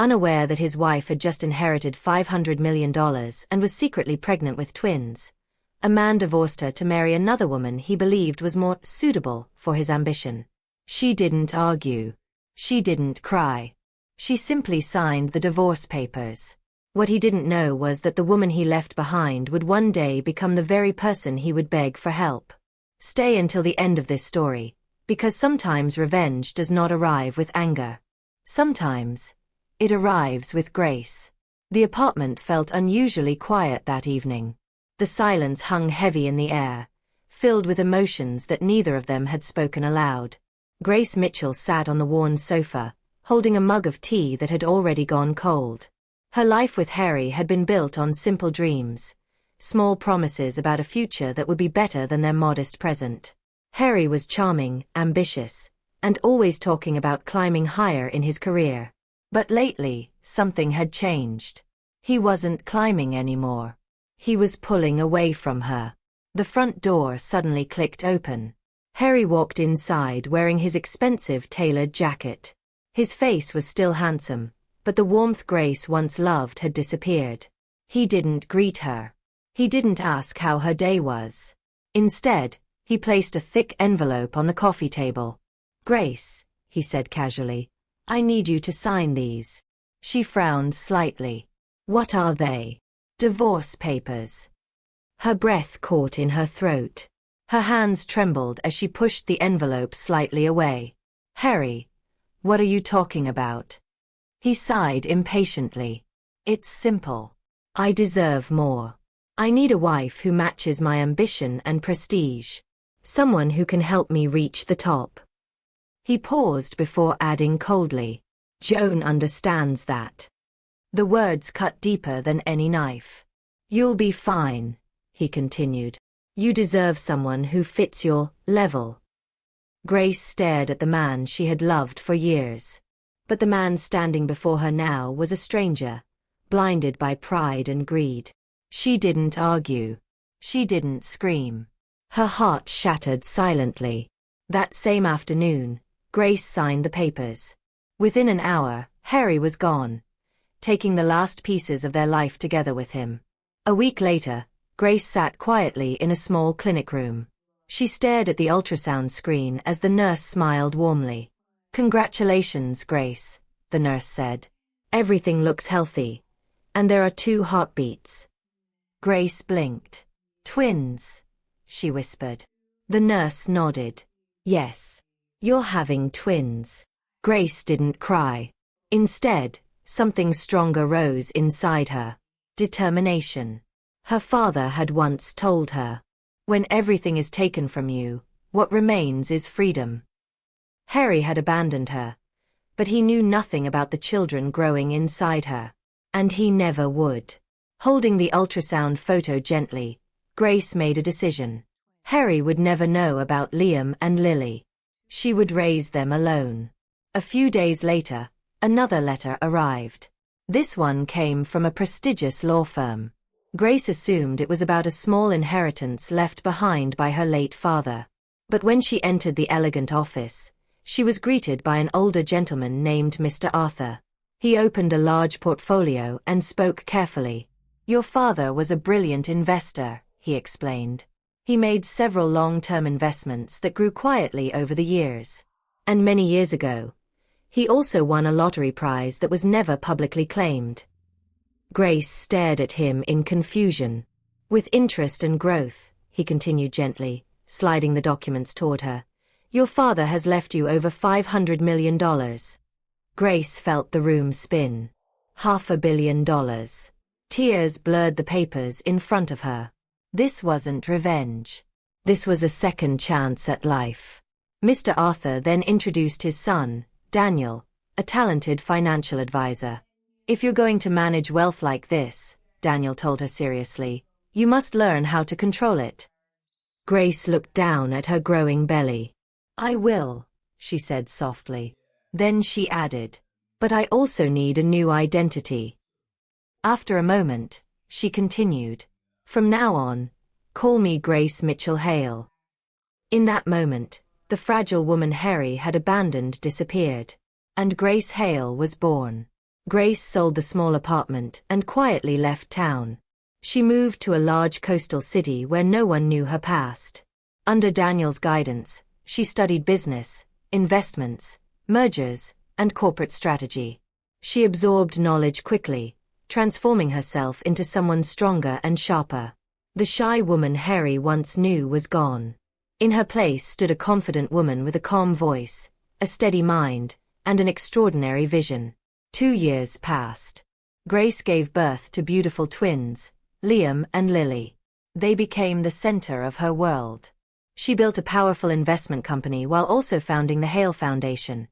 Unaware that his wife had just inherited $500 million and was secretly pregnant with twins, a man divorced her to marry another woman he believed was more suitable for his ambition. She didn't argue. She didn't cry. She simply signed the divorce papers. What he didn't know was that the woman he left behind would one day become the very person he would beg for help. Stay until the end of this story, because sometimes revenge does not arrive with anger. Sometimes, it arrives with grace. The apartment felt unusually quiet that evening. The silence hung heavy in the air, filled with emotions that neither of them had spoken aloud. Grace Mitchell sat on the worn sofa, holding a mug of tea that had already gone cold. Her life with Harry had been built on simple dreams, small promises about a future that would be better than their modest present. Harry was charming, ambitious, and always talking about climbing higher in his career. But lately, something had changed. He wasn't climbing anymore. He was pulling away from her. The front door suddenly clicked open. Harry walked inside wearing his expensive tailored jacket. His face was still handsome, but the warmth Grace once loved had disappeared. He didn't greet her. He didn't ask how her day was. Instead, he placed a thick envelope on the coffee table. "Grace," he said casually, "I need you to sign these." She frowned slightly. "What are they?" "Divorce papers." Her breath caught in her throat. Her hands trembled as she pushed the envelope slightly away. "Harry, what are you talking about?" He sighed impatiently. "It's simple. I deserve more. I need a wife who matches my ambition and prestige. Someone who can help me reach the top." He paused before adding coldly, "Joan understands that." The words cut deeper than any knife. "You'll be fine," he continued. "You deserve someone who fits your level." Grace stared at the man she had loved for years. But the man standing before her now was a stranger, blinded by pride and greed. She didn't argue. She didn't scream. Her heart shattered silently. That same afternoon, Grace signed the papers. Within an hour, Harry was gone, taking the last pieces of their life together with him. A week later, Grace sat quietly in a small clinic room. She stared at the ultrasound screen as the nurse smiled warmly. "Congratulations, Grace," the nurse said. "Everything looks healthy, and there are 2 heartbeats." Grace blinked. "Twins," she whispered. The nurse nodded. "Yes, you're having twins." Grace didn't cry. Instead, something stronger rose inside her. Determination. Her father had once told her, "When everything is taken from you, what remains is freedom." Harry had abandoned her, but he knew nothing about the children growing inside her. And he never would. Holding the ultrasound photo gently, Grace made a decision. Harry would never know about Liam and Lily. She would raise them alone. A few days later, another letter arrived. This one came from a prestigious law firm. Grace assumed it was about a small inheritance left behind by her late father. But when she entered the elegant office, she was greeted by an older gentleman named Mr. Arthur. He opened a large portfolio and spoke carefully. "Your father was a brilliant investor," he explained. "He made several long-term investments that grew quietly over the years. And many years ago, he also won a lottery prize that was never publicly claimed." Grace stared at him in confusion. "With interest and growth," he continued gently, sliding the documents toward her, "your father has left you over $500 million. Grace felt the room spin. $500 million. Tears blurred the papers in front of her. This wasn't revenge. This was a second chance at life. Mr. Arthur then introduced his son, Daniel, a talented financial advisor. "If you're going to manage wealth like this," Daniel told her seriously, "you must learn how to control it." Grace looked down at her growing belly. "I will," she said softly. Then she added, "But I also need a new identity." After a moment, she continued, "From now on, call me Grace Mitchell Hale." In that moment, the fragile woman Harry had abandoned disappeared, and Grace Hale was born. Grace sold the small apartment and quietly left town. She moved to a large coastal city where no one knew her past. Under Daniel's guidance, she studied business, investments, mergers, and corporate strategy. She absorbed knowledge quickly, transforming herself into someone stronger and sharper. The shy woman Harry once knew was gone. In her place stood a confident woman with a calm voice, a steady mind, and an extraordinary vision. 2 years passed. Grace gave birth to beautiful twins, Liam and Lily. They became the center of her world. She built a powerful investment company while also founding the Hale Foundation,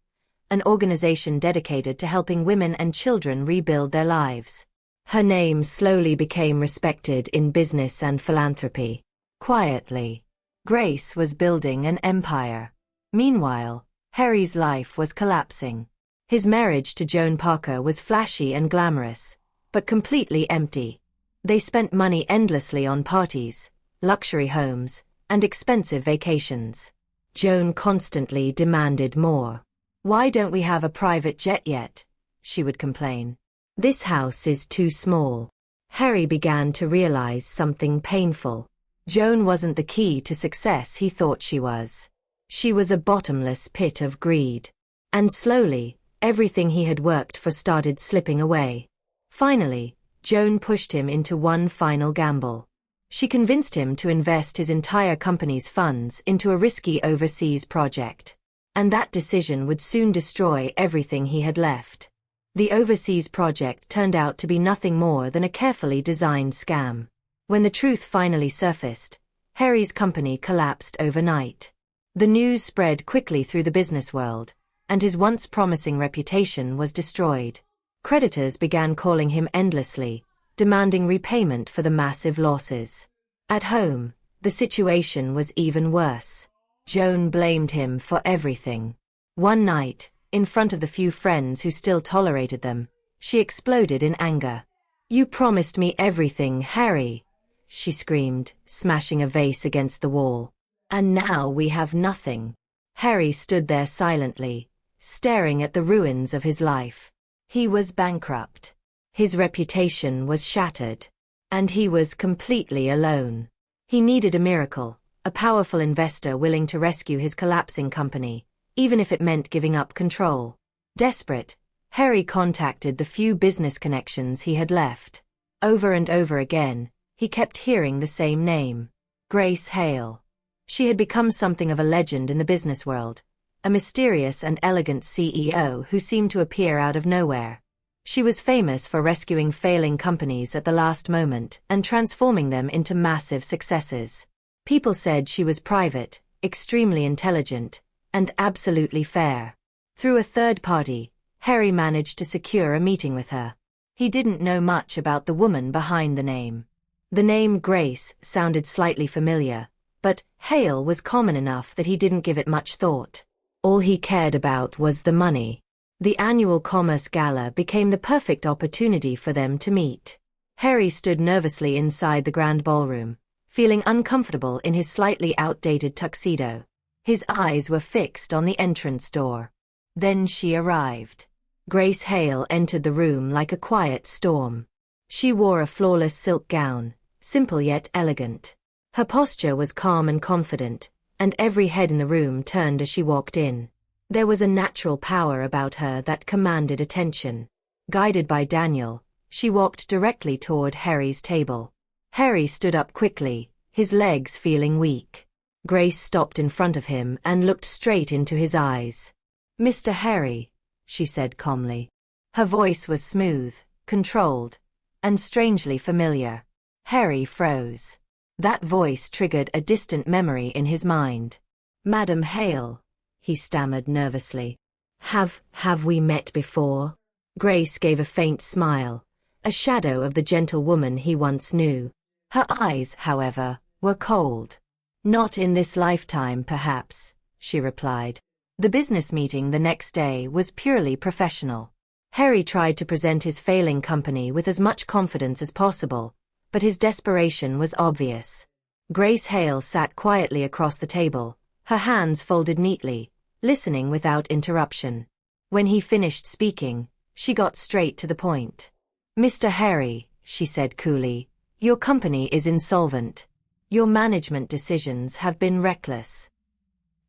an organization dedicated to helping women and children rebuild their lives. Her name slowly became respected in business and philanthropy. Quietly, Grace was building an empire. Meanwhile, Harry's life was collapsing. His marriage to Joan Parker was flashy and glamorous, but completely empty. They spent money endlessly on parties, luxury homes, and expensive vacations. Joan constantly demanded more. "Why don't we have a private jet yet?" she would complain. "This house is too small." Harry began to realize something painful. Joan wasn't the key to success he thought she was. She was a bottomless pit of greed. And slowly, everything he had worked for started slipping away. Finally, Joan pushed him into one final gamble. She convinced him to invest his entire company's funds into a risky overseas project. And that decision would soon destroy everything he had left. The overseas project turned out to be nothing more than a carefully designed scam. When the truth finally surfaced, Harry's company collapsed overnight. The news spread quickly through the business world, and his once promising reputation was destroyed. Creditors began calling him endlessly, demanding repayment for the massive losses. At home, the situation was even worse. Joan blamed him for everything. One night, in front of the few friends who still tolerated them, she exploded in anger. "You promised me everything, Harry," she screamed, smashing a vase against the wall. "And now we have nothing." Harry stood there silently, staring at the ruins of his life. He was bankrupt. His reputation was shattered. And he was completely alone. He needed a miracle, a powerful investor willing to rescue his collapsing company, even if it meant giving up control. Desperate, Harry contacted the few business connections he had left. Over and over again, he kept hearing the same name: Grace Hale. She had become something of a legend in the business world, a mysterious and elegant CEO who seemed to appear out of nowhere. She was famous for rescuing failing companies at the last moment and transforming them into massive successes. People said she was private, extremely intelligent, and absolutely fair. Through a third party, Harry managed to secure a meeting with her. He didn't know much about the woman behind the name. The name Grace sounded slightly familiar, but Hale was common enough that he didn't give it much thought. All he cared about was the money. The annual Commerce Gala became the perfect opportunity for them to meet. Harry stood nervously inside the grand ballroom, feeling uncomfortable in his slightly outdated tuxedo. His eyes were fixed on the entrance door. Then she arrived. Grace Hale entered the room like a quiet storm. She wore a flawless silk gown, simple yet elegant. Her posture was calm and confident, and every head in the room turned as she walked in. There was a natural power about her that commanded attention. Guided by Daniel, she walked directly toward Harry's table. Harry stood up quickly, his legs feeling weak. Grace stopped in front of him and looked straight into his eyes. "Mr. Harry," she said calmly. Her voice was smooth, controlled, and strangely familiar. Harry froze. That voice triggered a distant memory in his mind. "Madam Hale," he stammered nervously. Have we met before?" Grace gave a faint smile, a shadow of the gentle woman he once knew. Her eyes, however, were cold. "Not in this lifetime, perhaps," she replied. The business meeting the next day was purely professional. Harry tried to present his failing company with as much confidence as possible, but his desperation was obvious. Grace Hale sat quietly across the table, her hands folded neatly, listening without interruption. When he finished speaking, She got straight to the point. "Mr. Harry," she said coolly, "your company is insolvent. Your management decisions have been reckless."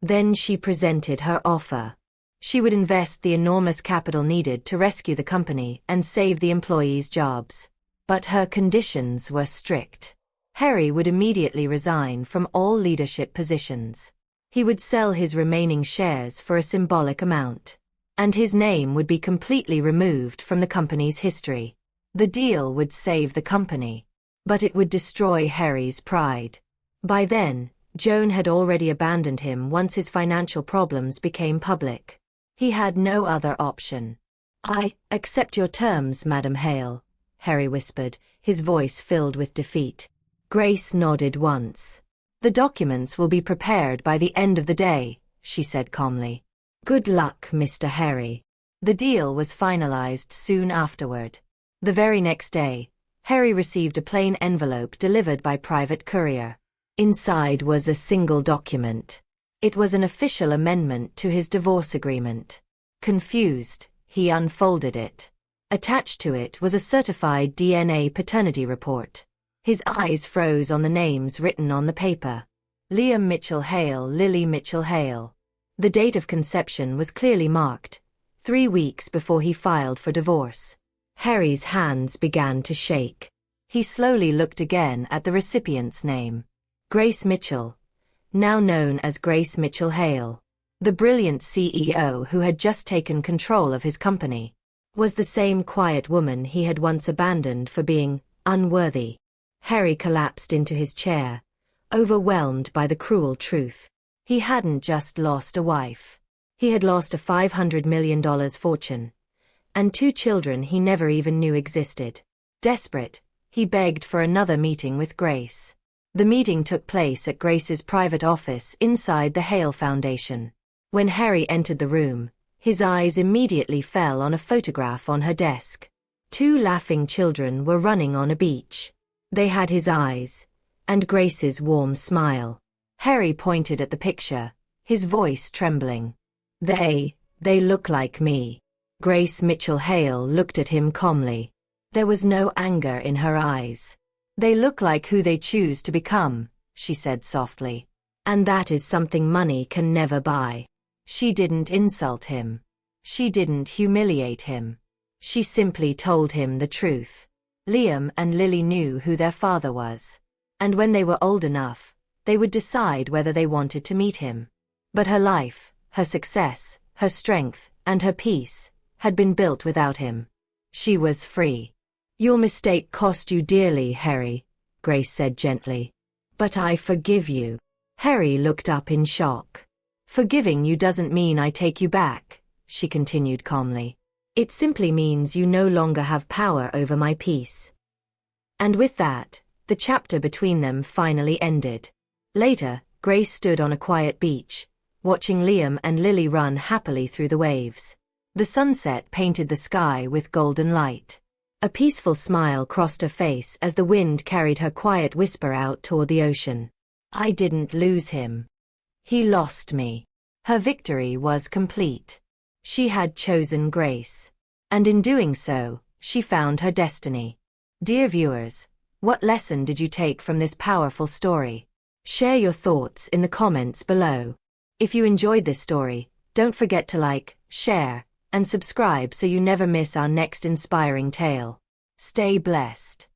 Then she presented her offer. She would invest the enormous capital needed to rescue the company and save the employees' jobs. But her conditions were strict. Harry would immediately resign from all leadership positions. He would sell his remaining shares for a symbolic amount. And his name would be completely removed from the company's history. The deal would save the company. But it would destroy Harry's pride. By then, Joan had already abandoned him once his financial problems became public. He had no other option. "I accept your terms, Madam Hale," Harry whispered, his voice filled with defeat. Grace nodded once. "The documents will be prepared by the end of the day," she said calmly. "Good luck, Mr. Harry." The deal was finalized soon afterward. The very next day, Harry received a plain envelope delivered by private courier. Inside was a single document. It was an official amendment to his divorce agreement. Confused, he unfolded it. Attached to it was a certified DNA paternity report. His eyes froze on the names written on the paper. Liam Mitchell Hale, Lily Mitchell Hale. The date of conception was clearly marked, 3 weeks before he filed for divorce. Harry's hands began to shake. He slowly looked again at the recipient's name. Grace Mitchell, now known as Grace Mitchell Hale. The brilliant CEO who had just taken control of his company was the same quiet woman he had once abandoned for being unworthy. Harry collapsed into his chair, overwhelmed by the cruel truth. He hadn't just lost a wife. He had lost a $500 million fortune, and 2 children he never even knew existed. Desperate, he begged for another meeting with Grace. The meeting took place at Grace's private office inside the Hale Foundation. When Harry entered the room, his eyes immediately fell on a photograph on her desk. 2 laughing children were running on a beach. They had his eyes, and Grace's warm smile. Harry pointed at the picture, his voice trembling. They look like me." Grace Mitchell Hale looked at him calmly. There was no anger in her eyes. "They look like who they choose to become," she said softly. "And that is something money can never buy." She didn't insult him. She didn't humiliate him. She simply told him the truth. Liam and Lily knew who their father was. And when they were old enough, they would decide whether they wanted to meet him. But her life, her success, her strength, and her peace had been built without him. She was free. "Your mistake cost you dearly, Harry," Grace said gently. "But I forgive you." Harry looked up in shock. "Forgiving you doesn't mean I take you back," she continued calmly. "It simply means you no longer have power over my peace." And with that, the chapter between them finally ended. Later, Grace stood on a quiet beach, watching Liam and Lily run happily through the waves. The sunset painted the sky with golden light. A peaceful smile crossed her face as the wind carried her quiet whisper out toward the ocean. "I didn't lose him. He lost me." Her victory was complete. She had chosen Grace. And in doing so, she found her destiny. Dear viewers, what lesson did you take from this powerful story? Share your thoughts in the comments below. If you enjoyed this story, don't forget to like, share, and subscribe so you never miss our next inspiring tale. Stay blessed.